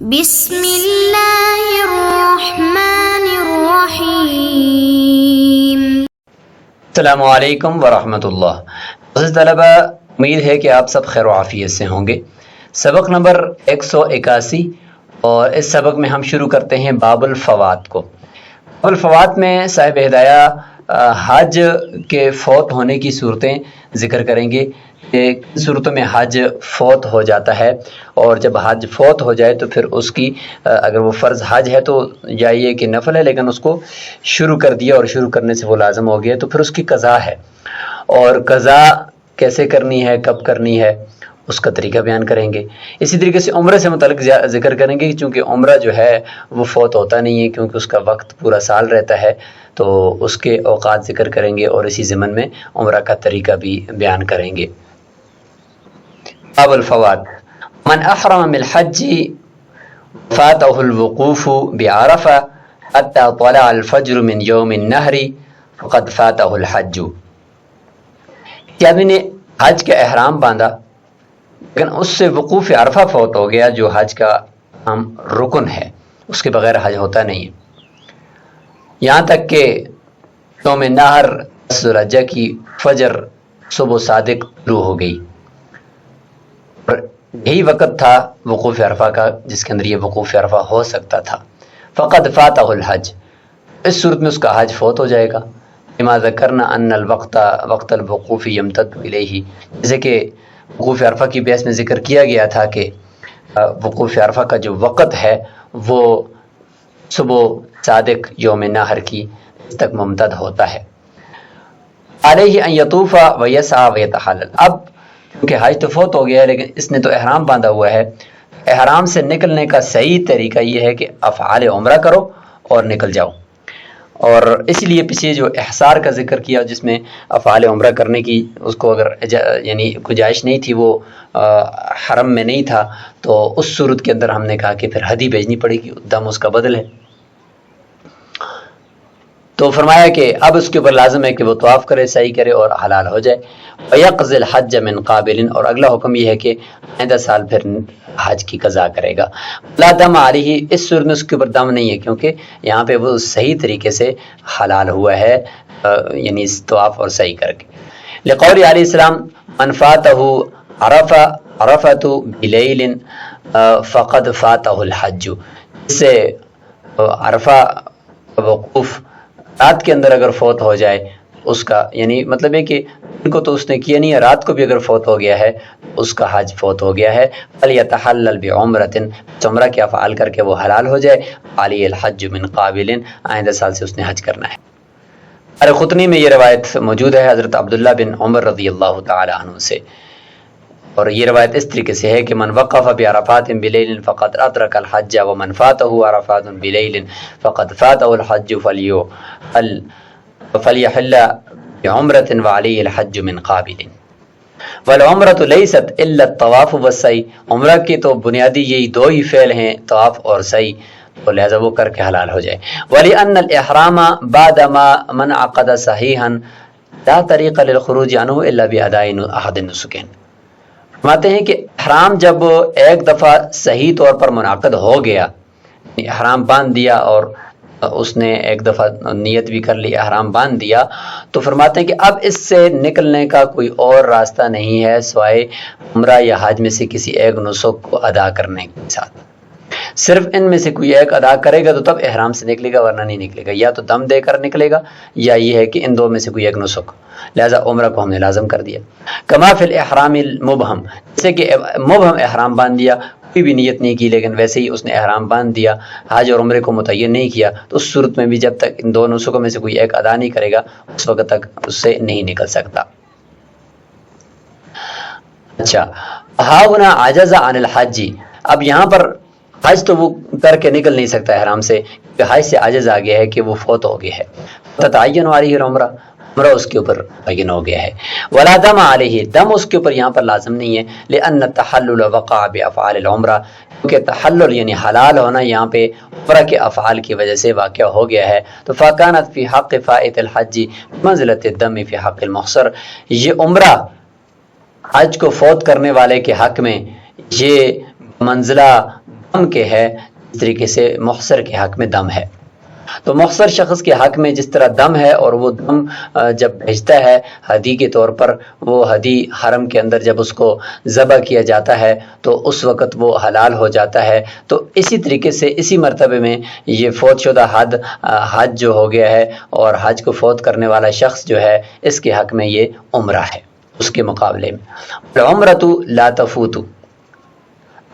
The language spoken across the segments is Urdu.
بسم اللہ الرحمن الرحیم۔ السلام علیکم ورحمۃ اللہ۔ عزیز طلبہ، امید ہے کہ آپ سب خیر و عافیت سے ہوں گے۔ سبق نمبر 181 اور اس سبق میں ہم شروع کرتے ہیں باب الفوات کو۔ باب الفوات میں صاحب ہدایہ حج کے فوت ہونے کی صورتیں ذکر کریں گے کہ کن صورتوں میں حج فوت ہو جاتا ہے، اور جب حج فوت ہو جائے تو پھر اس کی اگر وہ فرض حج ہے تو یا یہ کہ نفل ہے لیکن اس کو شروع کر دیا اور شروع کرنے سے وہ لازم ہو گیا تو پھر اس کی قضا ہے، اور قضا کیسے کرنی ہے، کب کرنی ہے، اس کا طریقہ بیان کریں گے۔ اسی طریقے سے عمرہ سے متعلق ذکر کریں گے، چونکہ عمرہ جو ہے وہ فوت ہوتا نہیں ہے کیونکہ اس کا وقت پورا سال رہتا ہے، تو اس کے اوقات ذکر کریں گے اور اسی ضمن میں عمرہ کا طریقہ بھی بیان کریں گے۔ باب الفوات۔ من احرم بالحج فاتہ الوقوف بعرفہ حتى طلع الفجر من یوم النہر فقد فاتہ الحج۔ کہ آدمی نے حج کا احرام باندھا لیکن اس سے وقوف عرفہ فوت ہو گیا، جو حج کا رکن ہے، اس کے بغیر حج ہوتا نہیں ہے، یہاں تک کہ یوم نہر ذو الحجہ کی فجر صبح صادق طلوع ہو گئی، اور یہی وقت تھا وقوف عرفہ کا جس کے اندر یہ وقوف عرفہ ہو سکتا تھا۔ فقد فاتہ الحج، اس صورت میں اس کا حج فوت ہو جائے گا۔ لما ذکرنا ان الوقت وقت الوقوف یمتد الیہ، جیسے کہ وقوف عرفہ کی بحث میں ذکر کیا گیا تھا کہ وقوف عرفہ کا جو وقت ہے وہ صبح صادق یوم نحر کی تک ممتد ہوتا ہے۔ علیہ ان یطوف ویسعی ویتحلل، اب کیونکہ حج تو فوت ہو گیا ہے لیکن اس نے تو احرام باندھا ہوا ہے، احرام سے نکلنے کا صحیح طریقہ یہ ہے کہ افعال عمرہ کرو اور نکل جاؤ، اور اس لیے پیچھے جو احصار کا ذکر کیا جس میں افعال عمرہ کرنے کی اس کو اگر یعنی گنجائش نہیں تھی، وہ حرم میں نہیں تھا، تو اس صورت کے اندر ہم نے کہا کہ پھر ہدی بھیجنی پڑے گی، دم اس کا بدل ہے۔ تو فرمایا کہ اب اس کے اوپر لازم ہے کہ وہ طواف کرے، سعی کرے اور حلال ہو جائے۔ وَيَقْضِ الْحَجَّ مِنْ قَابِلٍ، اور اگلا حکم یہ ہے کہ آئندہ سال پھر حج کی قضا کرے گا۔ لا دم علیہ، اس صورت میں اس کے اوپر دم نہیں ہے کیونکہ یہاں پہ وہ صحیح طریقے سے حلال ہوا ہے، یعنی طواف اور سعی کر کے۔ لقول علیہ السلام من فاتہ عرفۃ بلیل فقد فاتہ الحج، اس سے عرفہ وقوف رات کے اندر اگر فوت ہو جائے اس کا، یعنی مطلب ہے کہ ان کو تو اس نے کیا نہیں ہے، رات کو بھی اگر فوت ہو گیا ہے اس کا حج فوت ہو گیا ہے۔ فلیتحلل بعمرۃ، عمرہ کے افعال کر کے وہ حلال ہو جائے۔ علی الحج من قابل، آئندہ سال سے اس نے حج کرنا ہے۔ دارقطنی میں یہ روایت موجود ہے حضرت عبداللہ بن عمر رضی اللہ تعالی عنہ سے، اور یہ روایت اس طریقے سے ہے کہ من وقف بعرفات بلیل فقد ادرک الحج ومن فاتہ عرفات بلیل فقد فاتہ الحج فلیحل بعمرۃ وعلیہ الحج من قابل۔ والعمرۃ لیست الا الطواف والسعی، عمرہ کی تو بنیادی یہی دو ہی فعل ہیں، طواف اور سعی، تو لہذا وہ کر کے حلال ہو جائے۔ ولأن الاحرام بعد ما من عقد صحیحا لا طریق للخروج عنه الا باداء احد النسکین، فرماتے ہیں کہ احرام جب ایک دفعہ صحیح طور پر منعقد ہو گیا، احرام باندھ دیا اور اس نے ایک دفعہ نیت بھی کر لی، احرام باندھ دیا، تو فرماتے ہیں کہ اب اس سے نکلنے کا کوئی اور راستہ نہیں ہے سوائے عمرہ یا حج میں سے کسی ایک نسک کو ادا کرنے کے ساتھ۔ صرف ان میں سے کوئی ایک ادا کرے گا تو تب احرام سے نکلے گا، ورنہ نہیں نکلے گا، یا تو دم دے کر نکلے گا یا یہ ہے کہ ان دو میں سے کوئی ایک نسک، لہذا عمرہ کو ہم نے لازم کر دیا۔ کما فی الاحرام المبہم، جیسے کہ مبہم احرام باندھ دیا، کوئی بھی نیت نہیں کی لیکن ویسے ہی اس نے احرام باندھ دیا، حج اور عمرے کو متعین نہیں کیا، تو اس صورت میں بھی جب تک ان دو نسخوں میں سے کوئی ایک ادا نہیں کرے گا اس وقت تک اس سے نہیں نکل سکتا۔ اچھا، ہاؤنا عجز عن الحج، اب یہاں پر حج تو وہ کر کے نکل نہیں سکتا احرام سے، حج سے عجز آ گیا ہے کہ وہ فوت ہو گیا ہے۔ تتعین علیہ العمرہ، عمرہ اس کے اوپر تعین ہو گیا ہے۔ ولا دم علیہ، دم اس کے اوپر یہاں پر لازم نہیں ہے، لأن التحلل وقع بافعال العمرہ، کیونکہ تحلل یعنی حلال ہونا یہاں پہ عمرہ کے افعال کی وجہ سے واقع ہو گیا ہے۔ تو فکانت فی حق فائت الحج منزلۃ الدم فی حق المحصر، یہ عمرہ حج کو فوت کرنے والے کے حق میں یہ منزلہ دم کے ہے اس طریقے سے محصر کے حق میں دم ہے۔ تو محصر شخص کے حق میں جس طرح دم ہے، اور وہ دم جب بھیجتا ہے ہدی کے طور پر، وہ ہدی حرم کے اندر جب اس کو ذبح کیا جاتا ہے تو اس وقت وہ حلال ہو جاتا ہے۔ تو اسی طریقے سے اسی مرتبے میں یہ فوت شدہ حج جو ہو گیا ہے، اور حج کو فوت کرنے والا شخص جو ہے، اس کے حق میں یہ عمرہ ہے اس کے مقابلے میں۔ العمرۃ لا تفوت،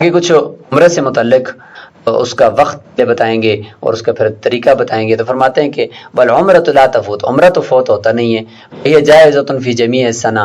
یہ کچھ عمرہ سے متعلق اس کا وقت بتائیں گے اور اس کا پھر طریقہ بتائیں گے۔ تو فرماتے ہیں کہ والعمرۃ لا تفوت، عمرہ تو فوت ہوتا نہیں ہے، یہ جائزۃ فی جمیع السنہ،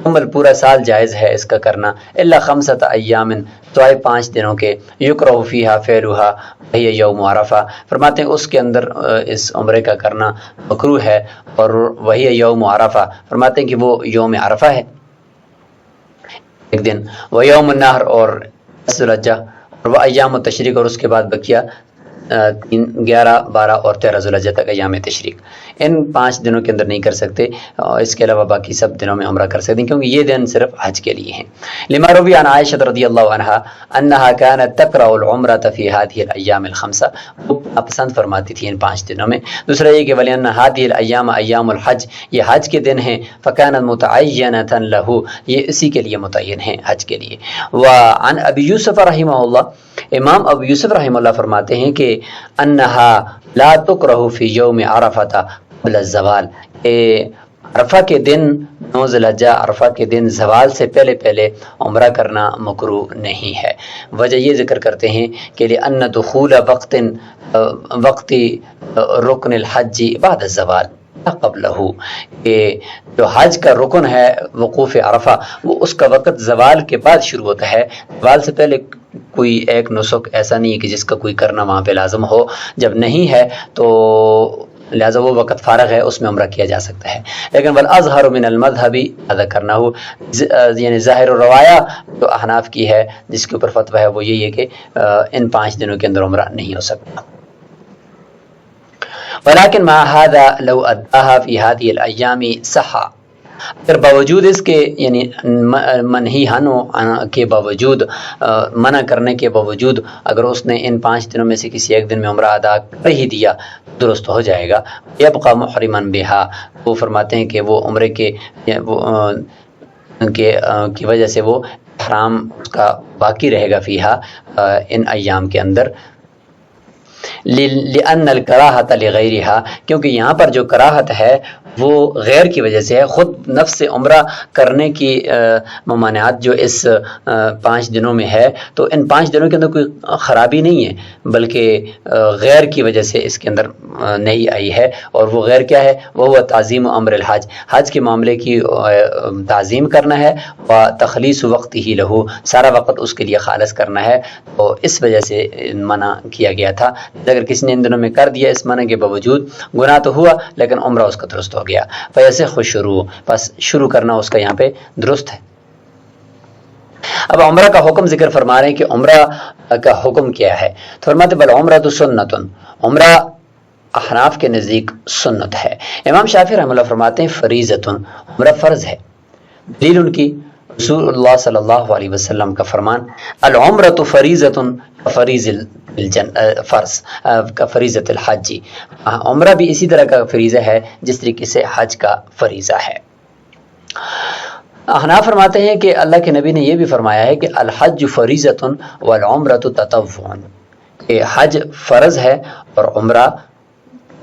عمر پورا سال جائز ہے اس کا کرنا، الا خمسۃ ایام، سوائے 5 دنوں کے، یکرہ فیہا فعلھا وہی یوم عرفہ، فرماتے ہیں اس کے اندر اس عمرے کا کرنا مکروہ ہے، اور وہی یوم عرفہ، فرماتے ہیں کہ وہ یوم عرفہ ہے ایک دن، وہ یوم النحر اور ذی الحجہ، وہ ایام التشریق، اور اس کے بعد بقیہ 11، 12 اور 13 ذی الحجہ تک ایام تشریق، ان 5 دنوں کے اندر نہیں کر سکتے، اس کے علاوہ باقی سب دنوں میں عمرہ کر سکتے ہیں، کیونکہ یہ دن صرف حج کے لیے ہیں۔ لما روی عن عائشہ رضی اللہ عنہا انہا کانت تکرہ العمرۃ فی ہذہ الایام الخمسہ، وہ پسند فرماتی تھی ان 5 دنوں میں۔ دوسرا یہ کہ ولأن ہذہ الایام ایام الحج، یہ حج کے دن ہیں، فکانت متعینۃ لہ، یہ اسی کے لیے متعین ہیں حج کے لیے۔ وعن ابی یوسف رحمہ اللہ، امام ابو یوسف رحمہ اللہ فرماتے ہیں کہ انہا لا تکرہ فی یوم عرفۃ قبل الزوال، عرفہ کے دن 9 ذی الحجہ، عرفہ کے دن زوال سے پہلے پہلے عمرہ کرنا مکروہ نہیں ہے۔ وجہ یہ ذکر کرتے ہیں کہ لأن دخول وقت رکن الحج بعد الزوال قبلہ، کہ جو حج کا رکن ہے وقوف عرفہ، وہ اس کا وقت زوال کے بعد شروع ہوتا ہے، زوال سے پہلے کوئی ایک نسک ایسا نہیں ہے کہ جس کا کوئی کرنا وہاں پہ لازم ہو، جب نہیں ہے تو لہذا وہ وقت فارغ ہے، اس میں عمرہ کیا جا سکتا ہے۔ لیکن والاظہر من المذہب ادا کرنا ہو، یعنی ظاہر و روایہ جو احناف کی ہے، جس کے اوپر فتویٰ ہے، وہ یہی ہے کہ ان 5 دنوں کے اندر عمرہ نہیں ہو سکتا۔ ولیکن مع ھذا لو اداها فی هذه الایام صح، اگر باوجود اس کے، یعنی منہی کے باوجود، منع کرنے کے باوجود، اگر اس نے ان 5 دنوں میں سے کسی ایک دن میں عمرہ ادا کر ہی دیا درست ہو جائے گا۔ یبقى محرما بها، وہ فرماتے ہیں کہ وہ عمرے کی وجہ سے وہ احرام کا باقی رہے گا فیہا، ان ایام کے اندر۔ لأن الکراہۃ لغیرہا، کیونکہ یہاں پر جو کراہت ہے وہ غیر کی وجہ سے ہے، خود نفس عمرہ کرنے کی ممانعت جو اس 5 دنوں میں ہے، تو ان 5 دنوں کے اندر کوئی خرابی نہیں ہے، بلکہ غیر کی وجہ سے اس کے اندر نہیں آئی ہے، اور وہ غیر کیا ہے؟ وہ تعظیم امر الحج، حج کے معاملے کی تعظیم کرنا ہے، و تخلیص وقت ہی لہو، سارا وقت اس کے لیے خالص کرنا ہے، تو اس وجہ سے منع کیا گیا تھا۔ اگر کسی نے ان دنوں میں کر دیا اس منع کے باوجود، گناہ تو ہوا لیکن عمرہ اس کا درست ہو گیا، فیصح الشروع، بس شروع کرنا اس کا یہاں پہ درست ہے۔ اب عمرہ کا حکم ذکر فرما رہے ہیں کہ عمرہ کا حکم کیا ہے، تو فرماتے بل عمرۃ سنۃ، عمرہ احناف کے نزدیک سنت ہے۔ امام شافعی رحمہ اللہ فرماتے ہیں فریضۃ، عمرہ فرض ہے۔ دلیل ان کی رسول اللہ صلی اللہ علیہ وسلم کا فرمان العمرۃ فریضۃ فریض فرض کا فریضۃ الحج، عمرہ بھی اسی طرح کا فریضہ ہے جس طریقے سے حج کا فریضہ ہے۔ احناف فرماتے ہیں کہ اللہ کے نبی نے یہ بھی فرمایا ہے کہ الحج فریضۃ والعمرۃ تطوع، کہ حج فرض ہے اور عمرہ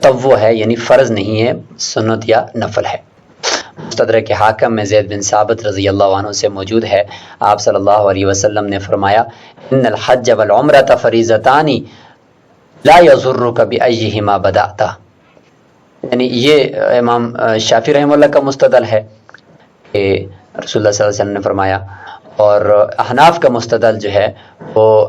تطوع ہے، یعنی فرض نہیں ہے، سنت یا نفل ہے۔ مستدرک حاکم میں زید بن ثابت رضی اللہ عنہ سے موجود ہے، آپ صلی اللہ علیہ وسلم نے فرمایا ان الحج والعمرۃ فریضتان لا یضرک بأیہما بدأت، یعنی یہ امام شافعی رحمہ اللہ کا مستدل ہے کہ رسول اللہ صلی اللہ علیہ وسلم نے فرمایا، اور احناف کا مستدل جو ہے وہ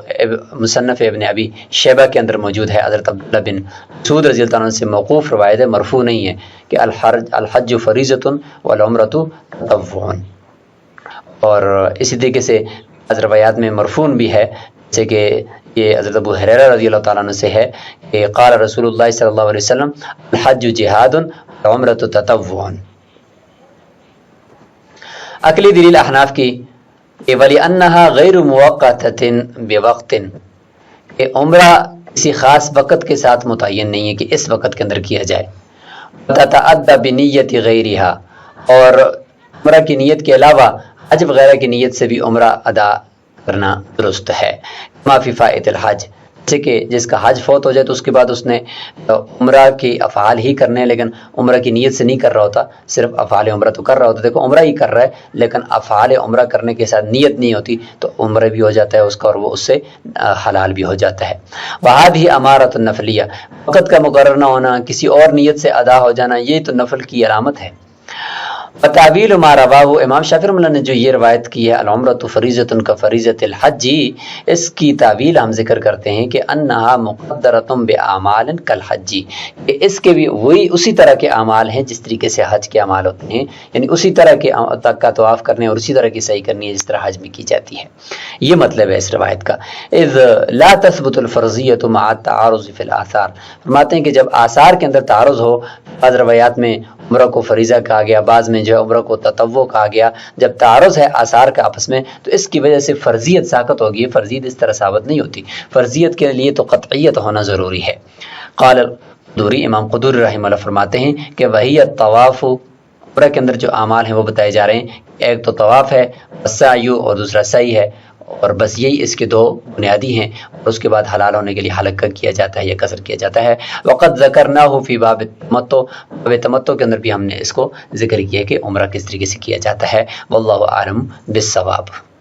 مصنف ابن ابی شیبہ کے اندر موجود ہے، حضرت عبداللہ بن مسعود رضی اللہ عنہ سے موقوف روایت ہے، مرفوع نہیں ہے، کہ الحج فریضۃ والعمرۃ تطوع، اور اسی طریقے سے بعض روایات میں مرفوع بھی ہے، جیسے کہ یہ حضرت ابو ہریرہ رضی اللہ تعالیٰ عنہ سے ہے کہ قال رسول اللہ صلی اللہ علیہ وسلم الحج جہاد والعمرۃ تطوع۔ عقلی دلیل احناف کی کہ وَلِأَنَّهَا غَيْرُ مُوَقَّتَةٍ بِوَقْتٍ، کہ عمرہ کسی خاص وقت کے ساتھ متعین نہیں ہے کہ اس وقت کے اندر کیا جائے. تتعدى بنیت غیرہا، اور عمرہ کی نیت کے علاوہ حج وغیرہ کی نیت سے بھی عمرہ ادا کرنا درست ہے. ما فی فائت الحج، جیسے کہ جس کا حج فوت ہو جائے تو اس کے بعد اس نے عمرہ کی افعال ہی کرنے ہیں لیکن عمرہ کی نیت سے نہیں کر رہا ہوتا، صرف افعال عمرہ تو کر رہا ہوتا. دیکھو عمرہ ہی کر رہا ہے لیکن افعال عمرہ کرنے کے ساتھ نیت نہیں ہوتی تو عمرہ بھی ہو جاتا ہے اس کا اور وہ اس سے حلال بھی ہو جاتا ہے. وہذہ امارۃ النفلیہ، وقت کا مقرر نہ ہونا، کسی اور نیت سے ادا ہو جانا، یہ تو نفل کی علامت ہے. وتاویل ما رواہ، امام شافعی رحمہ اللہ نے جو یہ روایت کی ہے العمرۃ فریضۃ کفریضۃ الحج، اس کی تعویل ہم ذکر کرتے ہیں کہ انہا مقدرۃ باعمال کالحج، کہ اس کے بھی وہی اسی طرح کے اعمال ہیں جس طریقے سے حج کے اعمال ہوتے ہیں، یعنی اسی طرح کے تک کا طواف کرنے اور اسی طرح کی صحیح کرنی ہے جس طرح حج میں کی جاتی ہے. یہ مطلب ہے اس روایت کا. اذ لا تثبت الفرضیۃ مع التعارض فی الاثار، فرماتے ہیں کہ جب آثار کے اندر تعارض ہو، بعض روایات میں عمرہ کو فریضہ کہا گیا، بعض میں جو ہے عمرہ کو تطوع کہا گیا، جب تعارض ہے آثار کا آپس میں تو اس کی وجہ سے فرضیت ساقط ہوگی. فرضیت اس طرح ثابت نہیں ہوتی، فرضیت کے لیے تو قطعیت ہونا ضروری ہے. قال القدوری، امام قدوری رحمہ اللہ فرماتے ہیں کہ وہی الطواف، عمرہ کے اندر جو اعمال ہیں وہ بتائے جا رہے ہیں، ایک تو طواف ہے، سعی اور دوسرا سعی ہے، اور بس یہی اس کے دو بنیادی ہیں، اور اس کے بعد حلال ہونے کے لیے حلقہ کیا جاتا ہے یا قصر کیا جاتا ہے. وقت ذکرناہ فی باب التمتع، باب تمتع کے اندر بھی ہم نے اس کو ذکر کیا کہ عمرہ کس طریقے سے کیا جاتا ہے. واللہ اعلم بالصواب.